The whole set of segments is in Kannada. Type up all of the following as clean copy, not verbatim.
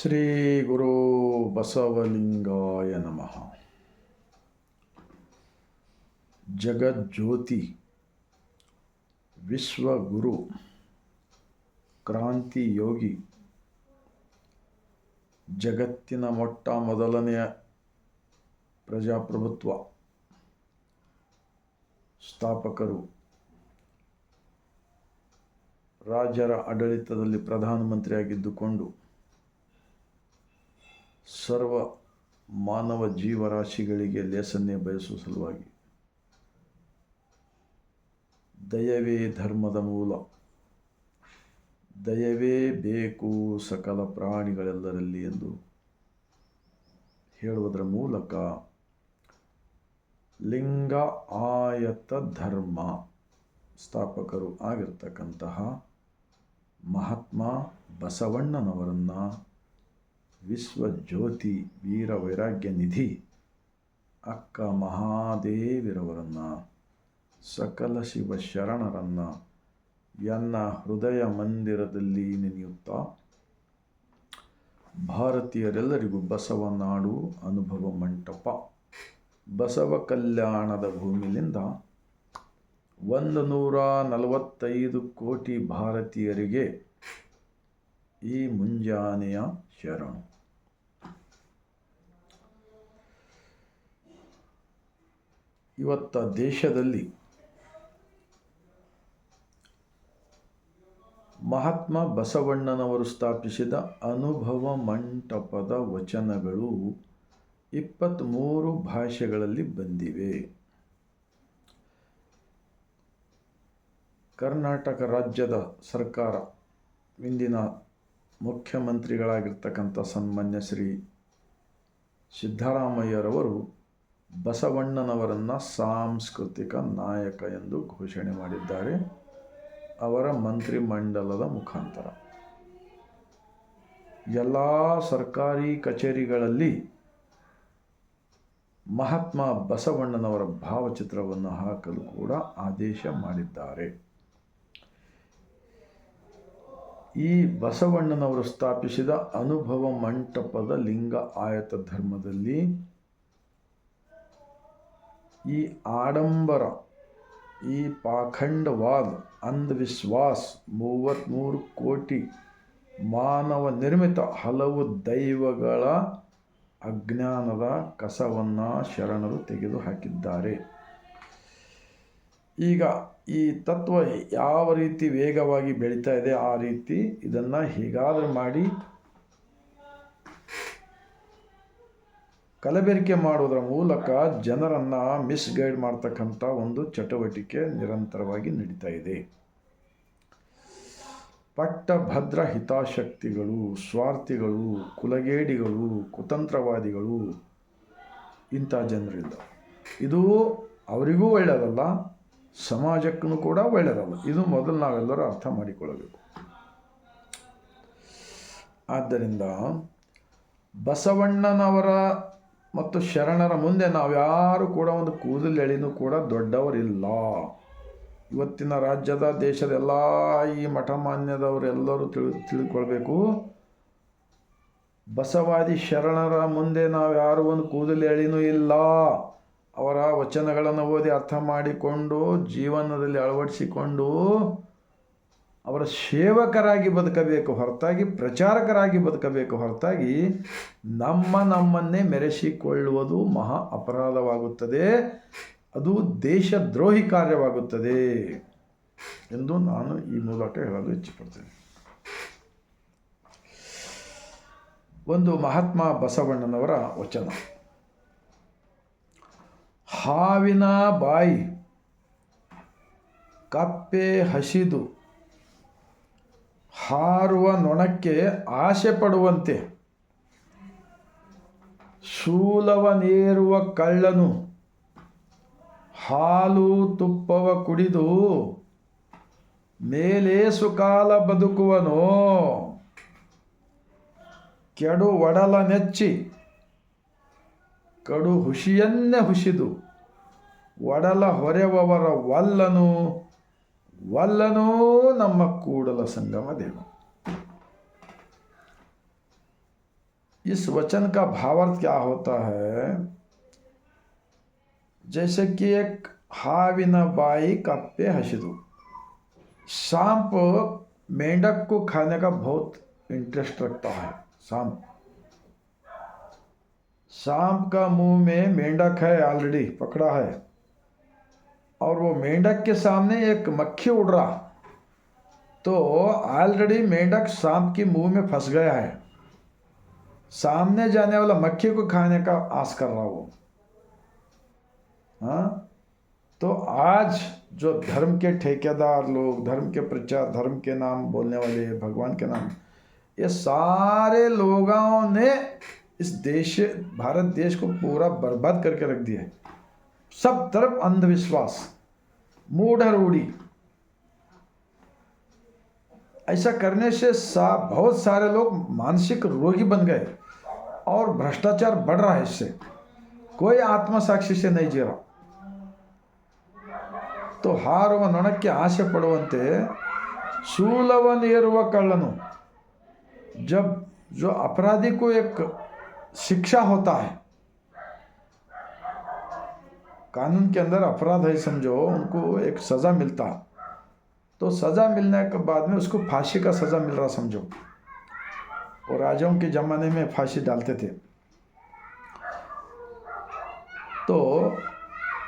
ಶ್ರೀ ಗುರು ಬಸವಲಿಂಗಾಯ ನಮಃ. ಜಗಜ್ಯೋತಿ ವಿಶ್ವಗುರು ಕ್ರಾಂತಿ ಯೋಗಿ, ಜಗತ್ತಿನ ಮೊಟ್ಟ ಮೊದಲನೆಯ ಪ್ರಜಾಪ್ರಭುತ್ವ ಸ್ಥಾಪಕರು, ರಾಜರ ಆಡಳಿತದಲ್ಲಿ ಪ್ರಧಾನಮಂತ್ರಿಯಾಗಿದ್ದುಕೊಂಡು ಸರ್ವ ಮಾನವ ಜೀವರಾಶಿಗಳಿಗೆ ಲೇಸನ್ನೇ ಬಯಸುವ ಸಲುವಾಗಿ ದಯವೇ ಧರ್ಮದ ಮೂಲ, ದಯವೇ ಬೇಕು ಸಕಲ ಪ್ರಾಣಿಗಳೆಲ್ಲರಲ್ಲಿ ಎಂದು ಹೇಳುವುದರ ಮೂಲಕ ಲಿಂಗ ಆಯತ ಧರ್ಮ ಸ್ಥಾಪಕರು ಆಗಿರ್ತಕ್ಕಂತಹ ಮಹಾತ್ಮ ಬಸವಣ್ಣನವರನ್ನು, ವಿಶ್ವಜ್ಯೋತಿ ವೀರ ವೈರಾಗ್ಯ ನಿಧಿ ಅಕ್ಕ ಮಹಾದೇವಿರವರನ್ನು, ಸಕಲ ಶಿವ ಶರಣರನ್ನು ಎನ್ನ ಹೃದಯ ಮಂದಿರದಲ್ಲಿ ನೆನೆಯುತ್ತಾ ಭಾರತೀಯರೆಲ್ಲರಿಗೂ ಬಸವನಾಡು ಅನುಭವ ಮಂಟಪ ಬಸವ ಕಲ್ಯಾಣದ ಭೂಮಿಯಿಂದ 145 ಕೋಟಿ ಭಾರತೀಯರಿಗೆ ಈ ಮುಂಜಾನೆಯ ಶರಣು. ಇವತ್ತ ದೇಶದಲ್ಲಿ ಮಹಾತ್ಮ ಬಸವಣ್ಣನವರು ಸ್ಥಾಪಿಸಿದ ಅನುಭವ ಮಂಟಪದ ವಚನಗಳು 23 ಭಾಷೆಗಳಲ್ಲಿ ಬಂದಿವೆ. ಕರ್ನಾಟಕ ರಾಜ್ಯದ ಸರ್ಕಾರ ಇಂದಿನ ಮುಖ್ಯಮಂತ್ರಿಗಳಾಗಿರ್ತಕ್ಕಂಥ ಸನ್ಮಾನ್ಯ ಶ್ರೀ ಸಿದ್ದರಾಮಯ್ಯರವರು ಬಸವಣ್ಣನವರನ್ನು ಸಾಂಸ್ಕೃತಿಕ ನಾಯಕ ಎಂದು ಘೋಷಣೆ ಮಾಡಿದ್ದಾರೆ. ಅವರ ಮಂತ್ರಿಮಂಡಲದ ಮುಖಾಂತರ ಎಲ್ಲ ಸರ್ಕಾರಿ ಕಚೇರಿಗಳಲ್ಲಿ ಮಹಾತ್ಮ ಬಸವಣ್ಣನವರ ಭಾವಚಿತ್ರವನ್ನು ಹಾಕಲು ಕೂಡ ಆದೇಶ ಮಾಡಿದ್ದಾರೆ. ಈ ಬಸವಣ್ಣನವರು ಸ್ಥಾಪಿಸಿದ ಅನುಭವ ಮಂಟಪದ ಲಿಂಗ ಆಯತ ಧರ್ಮದಲ್ಲಿ ಈ ಆಡಂಬರ, ಈ ಪಾಖಂಡವಾದ, ಅಂಧವಿಶ್ವಾಸ, 33 ಕೋಟಿ ಮಾನವ ನಿರ್ಮಿತ ಹಲವು ದೈವಗಳ ಅಜ್ಞಾನದ ಕಸವನ್ನು ಶರಣರು ತೆಗೆದು ಹಾಕಿದ್ದಾರೆ. ಈಗ ಈ ತತ್ವ ಯಾವ ರೀತಿ ವೇಗವಾಗಿ ಬೆಳೀತಾ ಇದೆ, ಆ ರೀತಿ ಇದನ್ನು ಹೇಗಾದರೂ ಮಾಡಿ ಕಲಬೆರಕೆ ಮಾಡುವುದರ ಮೂಲಕ ಜನರನ್ನು ಮಿಸ್ಗೈಡ್ ಮಾಡ್ತಕ್ಕಂಥ ಒಂದು ಚಟುವಟಿಕೆ ನಿರಂತರವಾಗಿ ನಡೀತಾ ಇದೆ. ಪಟ್ಟಭದ್ರ ಹಿತಾಸಕ್ತಿಗಳು, ಸ್ವಾರ್ಥಿಗಳು, ಕುಲಗೇಡಿಗಳು, ಕುತಂತ್ರವಾದಿಗಳು ಇಂಥ ಜನರಿಲ್ಲ. ಇದು ಅವರಿಗೂ ಒಳ್ಳೆಯದಲ್ಲ, ಸಮಾಜಕ್ಕೂ ಕೂಡ ಒಳ್ಳೆಯದಲ್ಲ. ಇದು ಮೊದಲು ನಾವೆಲ್ಲರೂ ಅರ್ಥ ಮಾಡಿಕೊಳ್ಳಬೇಕು. ಆದ್ದರಿಂದ ಬಸವಣ್ಣನವರ ಮತ್ತು ಶರಣರ ಮುಂದೆ ನಾವ್ಯಾರು ಕೂಡ ಒಂದು ಕೂದಲೆಳೆನೂ ಕೂಡ ದೊಡ್ಡವರಿಲ್ಲ. ಇವತ್ತಿನ ರಾಜ್ಯದ, ದೇಶದ ಎಲ್ಲ ಈ ಮಠಮಾನ್ಯದವರೆಲ್ಲರೂ ತಿಳಿದುಕೊಳ್ಬೇಕು, ಬಸವಾದಿ ಶರಣರ ಮುಂದೆ ನಾವ್ಯಾರು ಒಂದು ಕೂದಲೆಳೆನೂ ಇಲ್ಲ. ಅವರ ವಚನಗಳನ್ನು ಓದಿ ಅರ್ಥ ಮಾಡಿಕೊಂಡು ಜೀವನದಲ್ಲಿ ಅಳವಡಿಸಿಕೊಂಡು ಅವರ ಸೇವಕರಾಗಿ ಬದುಕಬೇಕು ಹೊರತಾಗಿ, ಪ್ರಚಾರಕರಾಗಿ ಬದುಕಬೇಕು ಹೊರತಾಗಿ ನಮ್ಮನ್ನೇ ಮೆರೆಸಿಕೊಳ್ಳುವುದು ಮಹಾ ಅಪರಾಧವಾಗುತ್ತದೆ. ಅದು ದೇಶದ್ರೋಹಿ ಕಾರ್ಯವಾಗುತ್ತದೆ ಎಂದು ನಾನು ಈ ಮೂಲಕ ಹೇಳಲು ಇಚ್ಛೆಪಡ್ತೇನೆ. ಒಂದು ಮಹಾತ್ಮ ಬಸವಣ್ಣನವರ ವಚನ: ಹಾವಿನ ಬಾಯಿ ಕಪ್ಪೆ ಹಸಿದು ಹಾರುವ ನೊಣಕ್ಕೆ ಆಸೆ ಪಡುವಂತೆ, ಶೂಲವನೇರುವ ಕಳ್ಳನು ಹಾಲು ತುಪ್ಪವ ಕುಡಿದು ಮೇಲೇಸು ಕಾಲ ಬದುಕುವನೋ, ಕೆಡು ಒಡಲ ನೆಚ್ಚಿ ಕಡು ಹುಷಿಯನ್ನೇ ಹುಸಿದು ಒಡಲ ಹೊರೆವವರ ವಲ್ಲನೂ ನಮ್ಮ ಕೂಡಲ ಸಂಗಮ ದೇವ. इस वचन का भावार्थ क्या होता है? जैसे कि एक हाविन बाई कप्पे हसिदु। सांप मेंढक को खाने का बहुत इंटरेस्ट रखता है। सांप सांप का मुंह में मेंढक है, ऑलरेडी पकड़ा है, और वो मेंढक के सामने एक मक्खी उड़ रहा, तो ऑलरेडी मेंढक सांप के मुंह में फंस गया है। सामने जाने वाला मक्खी को खाने का आस कर रहा वो। हाँ, तो आज जो धर्म के ठेकेदार लोग, धर्म के प्रचार, धर्म के नाम बोलने वाले, भगवान के नाम, ये सारे लोगों ने इस देश, भारत देश को पूरा बर्बाद करके रख दिया है। सब तरफ अंधविश्वास, मूढ़ रूढ़ी। ऐसा करने से बहुत सारे लोग मानसिक रोगी बन गए और भ्रष्टाचार बढ़ रहा है। इससे कोई आत्मसाक्षी से नहीं जी रहा। तो हाರುವ ನೊಣಕ್ಕೆ ಆಸೆ ಪಡುವಂತೆ ಶೂಲವನ್ನೇರುವ ಕಳ್ಳನು, जब जो अपराधी को एक शिक्षा होता है, कानून के अंदर अपराध है समझो, उनको एक सज़ा मिलता, तो सज़ा मिलने के बाद में उसको फांसी का सज़ा मिल रहा समझो। और राजाओं के ज़माने में फांसी डालते थे। तो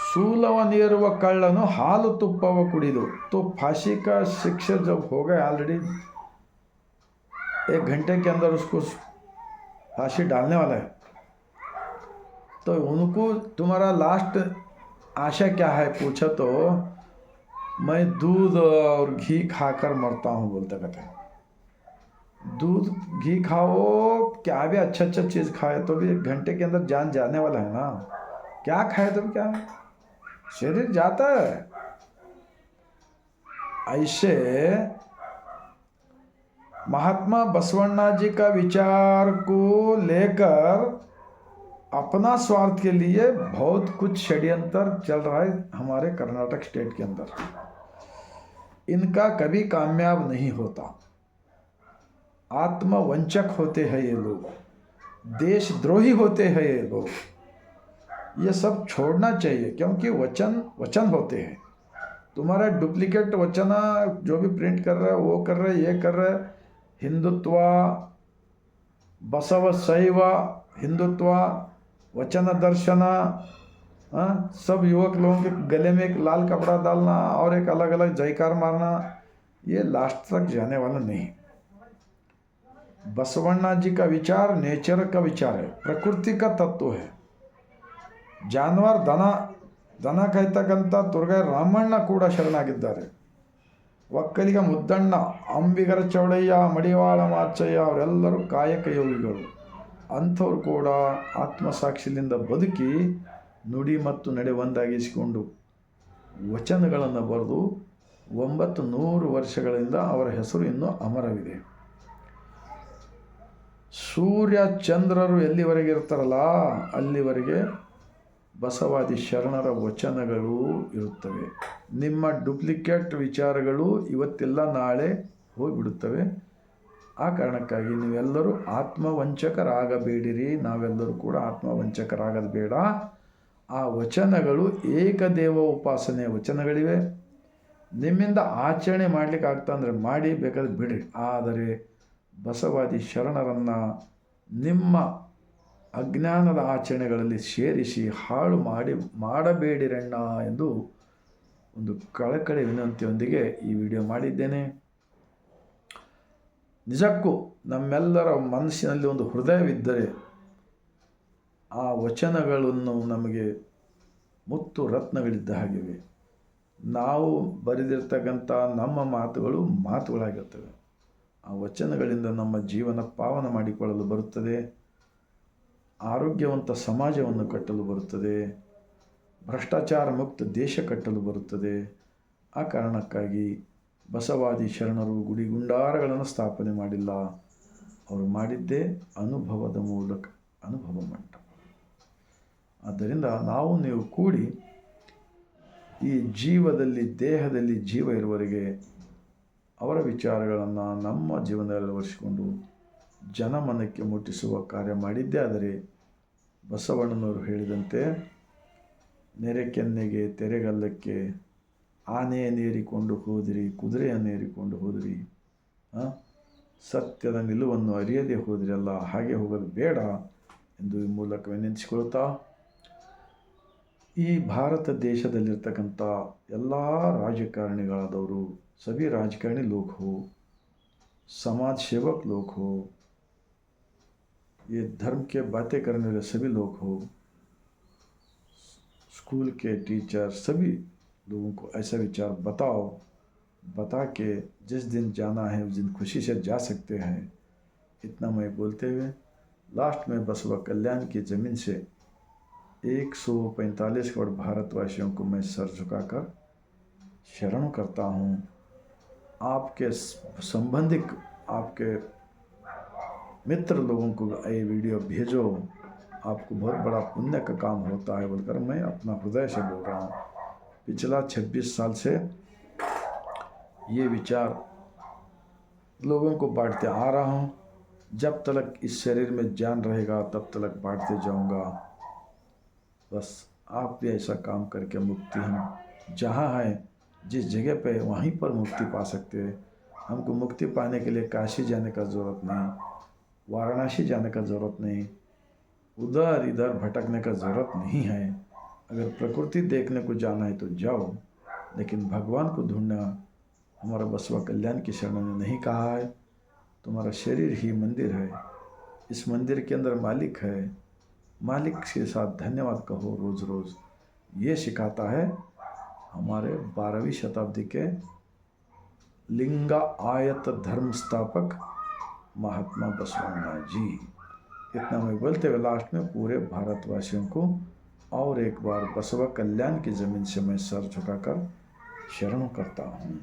शूलवन्नेರುವ कಳ್ಳनु हालु तुप्पव कुडिदु, तो फांसी का शिक्षा जब हो गए, ऑलरेडी 1 घंटे के अंदर उसको फांसी डालने वाला है, तो उनको तुम्हारा लास्ट आशा क्या है पूछा, तो मैं दूध और घी खाकर मरता हूँ बोलते कहते। दूध घी खाओ, क्या भी अच्छा चीज़ खाए तो भी 1 घंटे के अंदर जान जाने वाला है ना। क्या खाए तो क्या शरीर जाता है। ऐसे महात्मा बसवण्णा जी का विचार को लेकर अपना स्वार्थ के लिए बहुत कुछ षड्यंत्र चल रहा है हमारे कर्नाटक स्टेट के अंदर। इनका कभी कामयाब नहीं होता। आत्मवंचक होते हैं ये लोग, देशद्रोही होते हैं ये लोग। ये सब छोड़ना चाहिए, क्योंकि वचन होते हैं। तुम्हारा डुप्लीकेट वचन जो भी प्रिंट कर रहा है, वो कर रहे, ये कर रहे, हिंदुत्व, बसव शैव हिंदुत्व, वचन दर्शन, सब युवक लोगों के गले में एक लाल कपड़ा डालना और एक अलग अलग जयकार मारना, ये लास्ट तक जाने वाला नहीं। बसवण्णा जी का विचार नेचर का विचार है, प्रकृति का तत्व है। ಜಾನುವಾರು ದನ ಕಾಯ್ತಕ್ಕಂಥ ತುರ್ಗಾಯ ರಾಮಣ್ಣ ಕೂಡ ಶರಣಾಗಿದ್ದಾರೆ. ಒಕ್ಕಲಿಗ ಮುದ್ದಣ್ಣ, ಅಂಬಿಗರ ಚೌಡಯ್ಯ, ಮಡಿವಾಳ ಮಾಚಯ್ಯ ಅವರೆಲ್ಲರೂ ಕಾಯಕ ಯೋಗಿಗಳು. ಅಂಥವ್ರು ಕೂಡ ಆತ್ಮಸಾಕ್ಷಿಯಿಂದ ಬದುಕಿ ನುಡಿ ಮತ್ತು ನಡೆ ಒಂದಾಗಿಸಿಕೊಂಡು ವಚನಗಳನ್ನು ಬರೆದು 900 ವರ್ಷಗಳಿಂದ ಅವರ ಹೆಸರು ಇನ್ನೂ ಅಮರವಿದೆ. ಸೂರ್ಯ ಚಂದ್ರರು ಎಲ್ಲಿವರೆಗೆ ಇರ್ತಾರಲ್ಲ ಅಲ್ಲಿವರೆಗೆ ಬಸವಾದಿ ಶರಣರ ವಚನಗಳು ಇರುತ್ತವೆ. ನಿಮ್ಮ ಡೂಪ್ಲಿಕೇಟ್ ವಿಚಾರಗಳು ಇವತ್ತೆಲ್ಲ ನಾಳೆ ಹೋಗಿಬಿಡುತ್ತವೆ. ಆ ಕಾರಣಕ್ಕಾಗಿ ನೀವೆಲ್ಲರೂ ಆತ್ಮವಂಚಕರಾಗಬೇಡಿರಿ. ನಾವೆಲ್ಲರೂ ಕೂಡ ಆತ್ಮವಂಚಕರಾಗದು ಬೇಡ. ಆ ವಚನಗಳು ಏಕದೇವ ಉಪಾಸನೆ ವಚನಗಳಿವೆ. ನಿಮ್ಮಿಂದ ಆಚರಣೆ ಮಾಡಲಿಕ್ಕೆ ಆಗ್ತಾ ಅಂದರೆ ಮಾಡಿ, ಬೇಕಾದ್ರೆ ಬಿಡಿ. ಆದರೆ ಬಸವಾದಿ ಶರಣರನ್ನು ನಿಮ್ಮ ಅಜ್ಞಾನದ ಆಚರಣೆಗಳಲ್ಲಿ ಸೇರಿಸಿ ಹಾಳು ಮಾಡಬೇಡಿರಣ್ಣ ಎಂದು ಒಂದು ಕಳಕಳಿ ವಿನಂತಿಯೊಂದಿಗೆ ಈ ವಿಡಿಯೋ ಮಾಡಿದ್ದೇನೆ. ನಿಜಕ್ಕೂ ನಮ್ಮೆಲ್ಲರ ಮನಸ್ಸಿನಲ್ಲಿ ಒಂದು ಹೃದಯವಿದ್ದರೆ ಆ ವಚನಗಳನ್ನು ನಮಗೆ ಮುತ್ತು ರತ್ನಗಳಿದ್ದ ಹಾಗಿವೆ. ನಾವು ಬರೆದಿರ್ತಕ್ಕಂಥ ನಮ್ಮ ಮಾತುಗಳಾಗಿರ್ತವೆ. ಆ ವಚನಗಳಿಂದ ನಮ್ಮ ಜೀವನ ಪಾವನ ಮಾಡಿಕೊಳ್ಳಲು ಬರುತ್ತದೆ. ಆರೋಗ್ಯವಂತ ಸಮಾಜವನ್ನು ಕಟ್ಟಲು ಬರುತ್ತದೆ. ಭ್ರಷ್ಟಾಚಾರ ಮುಕ್ತ ದೇಶ ಕಟ್ಟಲು ಬರುತ್ತದೆ. ಆ ಕಾರಣಕ್ಕಾಗಿ ಬಸವಾದಿ ಶರಣರು ಗುಡಿಗುಂಡಾರಗಳನ್ನು ಸ್ಥಾಪನೆ ಮಾಡಿಲ್ಲ. ಅವರು ಮಾಡಿದ್ದೇ ಅನುಭವದ ಮೂಲಕ, ಅನುಭವ ಮಂಟಪ. ಆದ್ದರಿಂದ ನಾವು ನೀವು ಕೂಡಿ ಈ ಜೀವದಲ್ಲಿ, ದೇಹದಲ್ಲಿ ಜೀವ ಇರುವವರೆಗೆ ಅವರ ವಿಚಾರಗಳನ್ನು ನಮ್ಮ ಜೀವನದಲ್ಲಿ ಅಳವಡಿಸಿಕೊಂಡು ಜನಮನಕ್ಕೆ ಮುಟ್ಟಿಸುವ ಕಾರ್ಯ ಮಾಡಿದ್ದೇ ಆದರೆ ಬಸವಣ್ಣನವರು ಹೇಳಿದಂತೆ ನೆರೆ ಕೆನ್ನೆಗೆ ತೆರೆಗಲ್ಲಕ್ಕೆ ಆನೆಯನ್ನೇರಿಕೊಂಡು ಹೋದಿರಿ, ಕುದುರೆಯನ್ನೇರಿಕೊಂಡು ಹೋದಿರಿ, ಸತ್ಯದ ನಿಲುವನ್ನು ಅರಿಯದೇ ಹೋದಿರಲ್ಲ, ಹಾಗೆ ಹೋಗೋದು ಬೇಡ ಎಂದು ಈ ಮೂಲಕ ವಿನಂತಿಸಿಕೊಳ್ತಾ, ಈ ಭಾರತ ದೇशದಲ್ಲಿರ್ತಕ್ಕಂಥ ಎಲ್ಲ राजकारणिಗಳಾದವರು, सभी राजकारणी लोग हो, समाज सेवक लोग हो, ये धर्म के बातें करने वाले सभी लोग हो, स्कूल के टीचर, सभी लोगों को ऐसा विचार बताओ, बता के जिस दिन जाना है उस दिन खुशी से जा सकते हैं। इतना मैं बोलते हुए लास्ट में बसवा कल्याण की ज़मीन से 145 करोड़ भारतवासियों को मैं सर झुकाकर शरण करता हूँ। आपके संबंधिक, आपके मित्र लोगों को ये वीडियो भेजो, आपको बहुत बड़ा पुण्य का काम होता है बोलकर मैं अपना हृदय से बोल रहा हूँ। पिछला 26 साल से ये विचार लोगों को बांटते आ रहा हूँ। जब तक इस शरीर में जान रहेगा तब तक बांटते जाऊँगा। बस आप भी ऐसा काम करके मुक्ति, हम जहाँ हैं जिस जगह पे वहीं पर मुक्ति पा सकते हैं। हमको मुक्ति पाने के लिए काशी जाने का ज़रूरत नहीं, वाराणसी जाने का ज़रूरत नहीं, उधर इधर भटकने का ज़रूरत नहीं है। अगर प्रकृति देखने को जाना है तो जाओ, लेकिन भगवान को ढूंढना हमारा बसवा कल्याण की शरण ने नहीं कहा है। तुम्हारा शरीर ही मंदिर है, इस मंदिर के अंदर मालिक है, मालिक के साथ धन्यवाद कहो रोज़ रोज़। ये सिखाता है हमारे 12वीं शताब्दी के लिंगायत धर्म स्थापक महात्मा बसवण्णा जी। इतना मैं बोलते हुए लास्ट में पूरे भारतवासियों को और एक बार बसवा कल्याण की ज़मीन से मैं सर झुकाकर शरण करता हूँ।